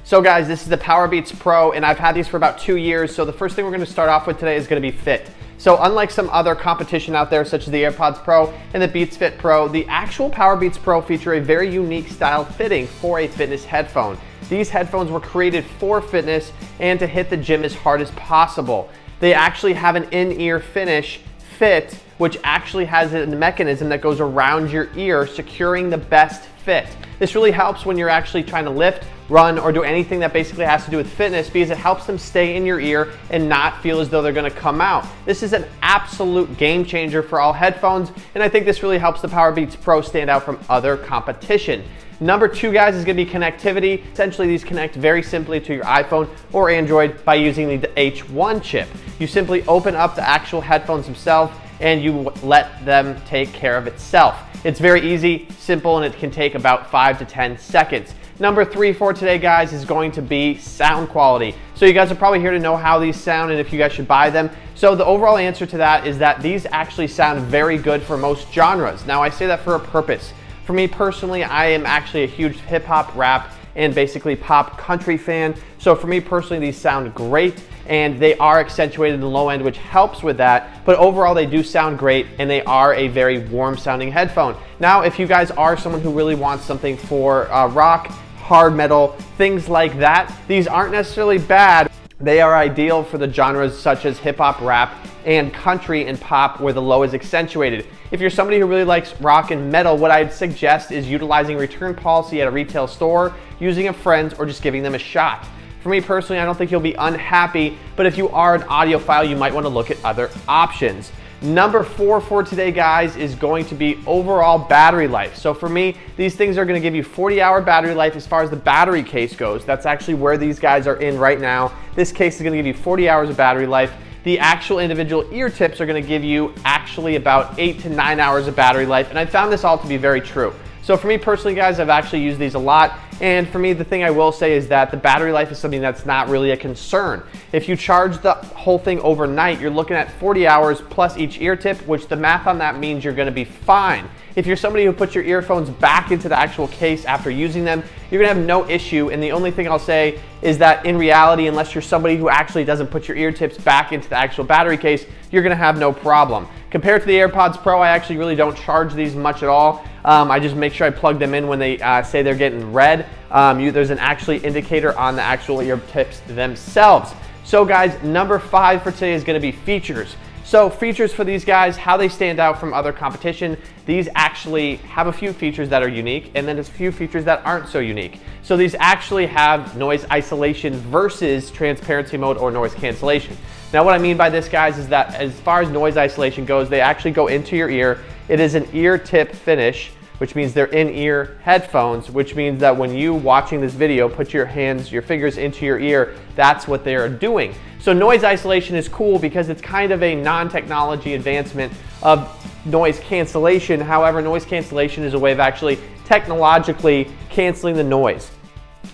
So guys, this is the PowerBeats Pro, and I've had these for about 2 years. So the first thing we're going to start off with today is going to be fit. So unlike some other competition out there, such as the AirPods Pro and the Beats Fit Pro, the actual PowerBeats Pro feature a very unique style fitting for a fitness headphone. These headphones were created for fitness and to hit the gym as hard as possible. They actually have an in-ear finish fit, which actually has a mechanism that goes around your ear, securing the best fit. This really helps when you're actually trying to lift, run, or do anything that basically has to do with fitness, because it helps them stay in your ear and not feel as though they're gonna come out. This is an absolute game changer for all headphones, and I think this really helps the PowerBeats Pro stand out from other competition. Number 2, guys, is gonna be connectivity. Essentially, these connect very simply to your iPhone or Android by using the H1 chip. You simply open up the actual headphones themselves and you let them take care of itself. It's very easy, simple, and it can take about 5 to 10 seconds. Number 3 for today, guys, is going to be sound quality. So you guys are probably here to know how these sound and if you guys should buy them. So the overall answer to that is that these actually sound very good for most genres. Now, I say that for a purpose. For me personally, I am actually a huge hip hop, rap, and basically pop country fan. So for me personally, these sound great, and they are accentuated in the low end, which helps with that. But overall, they do sound great, and they are a very warm sounding headphone. Now, if you guys are someone who really wants something for rock, hard metal, things like that, these aren't necessarily bad. They are ideal for the genres such as hip hop, rap, and country and pop, where the low is accentuated. If you're somebody who really likes rock and metal, what I'd suggest is utilizing a return policy at a retail store, using a friend's, or just giving them a shot. For me personally, I don't think you'll be unhappy, but if you are an audiophile, you might want to look at other options. Number 4 for today, guys, is going to be overall battery life. So for me, these things are going to give you 40-hour battery life as far as the battery case goes. That's actually where these guys are in right now. This case is going to give you 40 hours of battery life. The actual individual ear tips are going to give you actually about 8 to 9 hours of battery life, and I found this all to be very true. So for me personally, guys, I've actually used these a lot, and for me, the thing I will say is that the battery life is something that's not really a concern. If you charge the whole thing overnight, you're looking at 40 hours plus each ear tip, which the math on that means you're gonna be fine. If you're somebody who puts your earphones back into the actual case after using them, you're gonna have no issue, and the only thing I'll say is that in reality, unless you're somebody who actually doesn't put your ear tips back into the actual battery case, you're gonna have no problem. Compared to the AirPods Pro, I actually really don't charge these much at all. I just make sure I plug them in when they say they're getting red. There's an actually indicator on the actual ear tips themselves. So guys, number 5 for today is gonna be features. So features for these guys, how they stand out from other competition. These actually have a few features that are unique, and then there's a few features that aren't so unique. So these actually have noise isolation versus transparency mode or noise cancellation. Now what I mean by this, guys, is that as far as noise isolation goes, they actually go into your ear. It is an ear tip finish, which means they're in-ear headphones, which means that when you watching this video, put your fingers into your ear, that's what they are doing. So noise isolation is cool because it's kind of a non-technology advancement of noise cancellation. However, noise cancellation is a way of actually technologically canceling the noise.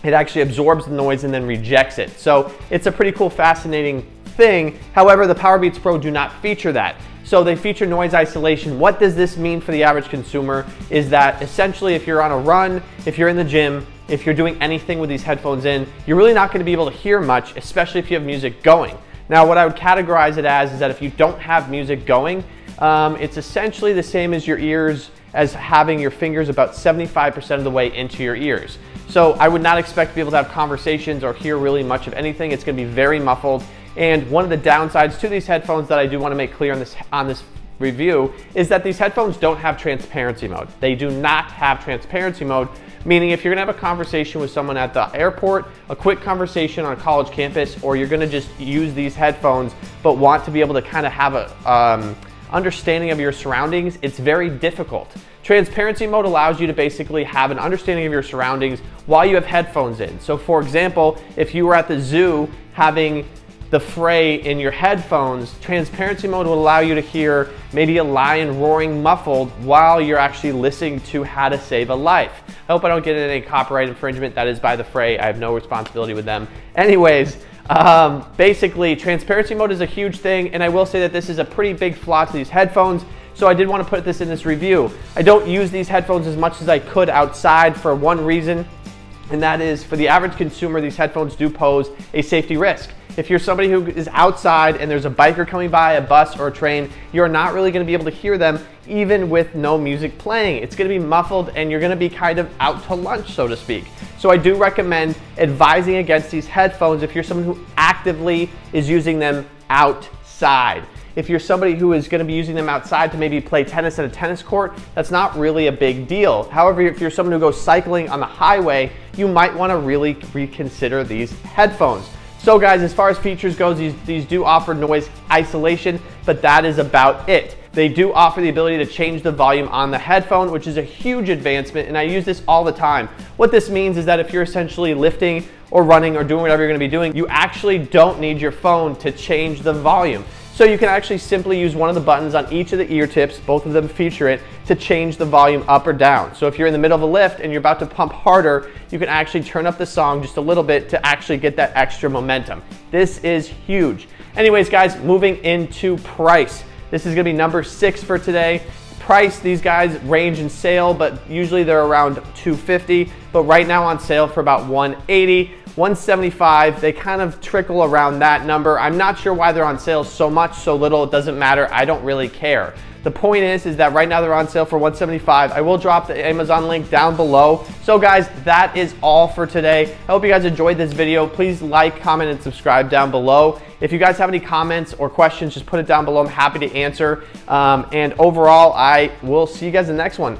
It actually absorbs the noise and then rejects it. So it's a pretty cool, fascinating thing. However, the PowerBeats Pro do not feature that. So they feature noise isolation. What does this mean for the average consumer is that essentially if you're on a run, if you're in the gym, if you're doing anything with these headphones in, you're really not going to be able to hear much, especially if you have music going. Now, what I would categorize it as is that if you don't have music going, it's essentially the same as your ears, as having your fingers about 75% of the way into your ears. So I would not expect to be able to have conversations or hear really much of anything. It's going to be very muffled. And one of the downsides to these headphones that I do want to make clear on this review is that these headphones don't have transparency mode. They do not have transparency mode, meaning if you're gonna have a conversation with someone at the airport, a quick conversation on a college campus, or you're gonna just use these headphones but want to be able to kind of have a understanding of your surroundings, it's very difficult. Transparency mode allows you to basically have an understanding of your surroundings while you have headphones in. So for example, if you were at the zoo having the fray in your headphones, transparency mode will allow you to hear maybe a lion roaring muffled while you're actually listening to How to Save a Life. I hope I don't get any copyright infringement. That is by the fray. I have no responsibility with them. Anyways, basically transparency mode is a huge thing, and I will say that this is a pretty big flaw to these headphones. So I did want to put this in this review. I don't use these headphones as much as I could outside for one reason. And that is, for the average consumer, these headphones do pose a safety risk. If you're somebody who is outside and there's a biker coming by, a bus or a train, you're not really gonna be able to hear them even with no music playing. It's gonna be muffled and you're gonna be kind of out to lunch, so to speak. So I do recommend advising against these headphones if you're someone who actively is using them outside. If you're somebody who is gonna be using them outside to maybe play tennis at a tennis court, that's not really a big deal. However, if you're someone who goes cycling on the highway, you might wanna really reconsider these headphones. So guys, as far as features goes, these do offer noise isolation, but that is about it. They do offer the ability to change the volume on the headphone, which is a huge advancement, and I use this all the time. What this means is that if you're essentially lifting or running or doing whatever you're gonna be doing, you actually don't need your phone to change the volume. So you can actually simply use one of the buttons on each of the ear tips, both of them feature it, to change the volume up or down. So if you're in the middle of a lift and you're about to pump harder, you can actually turn up the song just a little bit to actually get that extra momentum. This is huge. Anyways, guys, moving into price. This is gonna be number 6 for today. Price, these guys range in sale, but usually they're around $250, but right now on sale for about $180. $175, they kind of trickle around that number. I'm not sure why they're on sale so much, so little, it doesn't matter. I don't really care. The point is that right now they're on sale for $175. I will drop the Amazon link down below. So guys, that is all for today. I hope you guys enjoyed this video. Please like, comment, and subscribe down below. If you guys have any comments or questions, just put it down below. I'm happy to answer. And overall, I will see you guys in the next one.